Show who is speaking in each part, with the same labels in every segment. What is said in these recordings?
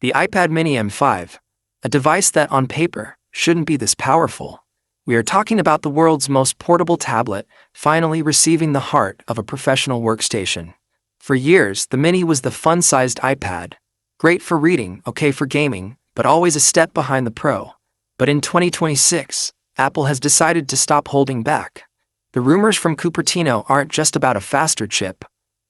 Speaker 1: The iPad mini M5, a device that on paper shouldn't be this powerful. We are talking about the world's most portable tablet, finally receiving the heart of a professional workstation. For years, the mini was the fun-sized iPad. Great for reading, okay for gaming, but always a step behind the Pro. But in 2026, Apple has decided to stop holding back. The rumors from Cupertino aren't just about a faster chip.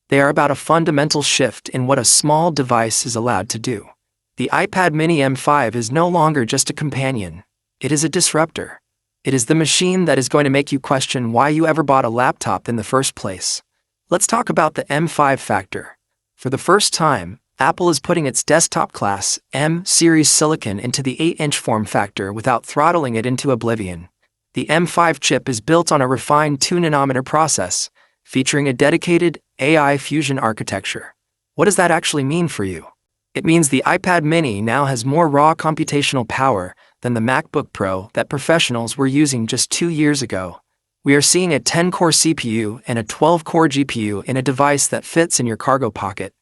Speaker 1: They are about a fundamental shift in what a small device is allowed to do. The iPad mini M5 is no longer just a companion. It is a disruptor. It is the machine that is going to make you question why you ever bought a laptop in the first place. Let's talk about the M5 factor. For the first time, Apple is putting its desktop-class M-series silicon into the 8-inch form factor without throttling it into oblivion. The M5 chip is built on a refined 2-nanometer process, featuring a dedicated AI fusion architecture. What does that actually mean for you? It means the iPad mini now has more raw computational power than the MacBook Pro that professionals were using just 2 years ago. We are seeing a 10-core CPU and a 12-core GPU in a device that fits in your cargo pocket.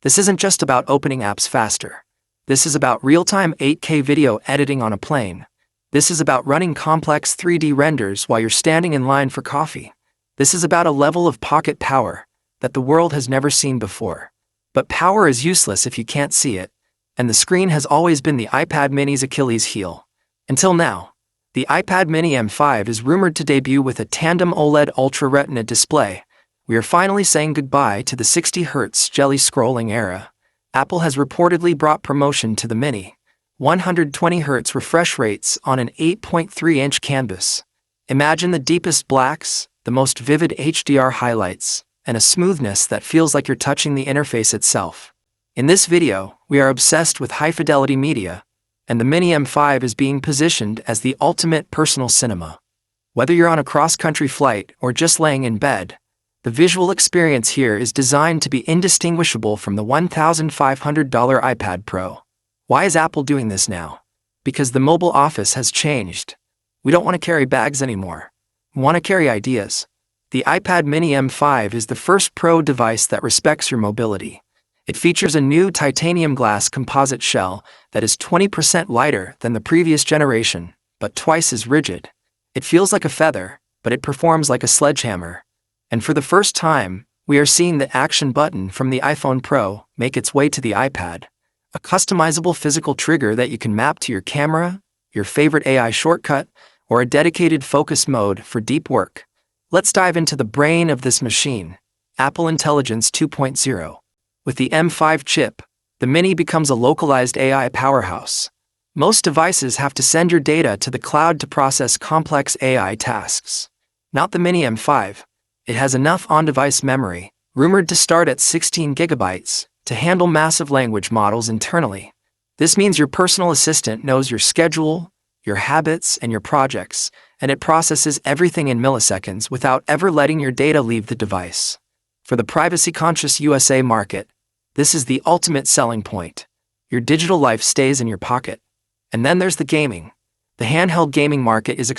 Speaker 1: This isn't just about opening apps faster. This is about real-time 8K video editing on a plane. This is about running complex 3D renders while you're standing in line for coffee. This is about a level of pocket power that the world has never seen before. But power is useless if you can't see it, and the screen has always been the iPad mini's Achilles heel. Until now, the iPad mini M5 is rumored to debut with a tandem OLED Ultra Retina display. We are finally saying goodbye to the 60Hz jelly scrolling era. Apple has reportedly brought promotion to the mini. 120Hz refresh rates on an 8.3-inch canvas. Imagine the deepest blacks, the most vivid HDR highlights, and a smoothness that feels like you're touching the interface itself. In this video, we are obsessed with high-fidelity media, and the mini M5 is being positioned as the ultimate personal cinema. Whether you're on a cross-country flight or just laying in bed, the visual experience here is designed to be indistinguishable from the $1,500 iPad Pro. Why is Apple doing this now? Because the mobile office has changed. We don't want to carry bags anymore. We want to carry ideas. The iPad mini M5 is the first Pro device that respects your mobility. It features a new titanium glass composite shell that is 20% lighter than the previous generation, but twice as rigid. It feels like a feather, but it performs like a sledgehammer. And for the first time, we are seeing the action button from the iPhone Pro make its way to the iPad. A customizable physical trigger that you can map to your camera, your favorite AI shortcut, or a dedicated focus mode for deep work. Let's dive into the brain of this machine, Apple Intelligence 2.0. With the M5 chip, the mini becomes a localized AI powerhouse. Most devices have to send your data to the cloud to process complex AI tasks. Not the mini M5. It has enough on-device memory, rumored to start at 16 gigabytes, to handle massive language models internally. This means your personal assistant knows your schedule, your habits, and your projects, and it processes everything in milliseconds without ever letting your data leave the device. For the privacy-conscious USA market, this is the ultimate selling point. Your digital life stays in your pocket. And then there's the gaming. The handheld gaming market is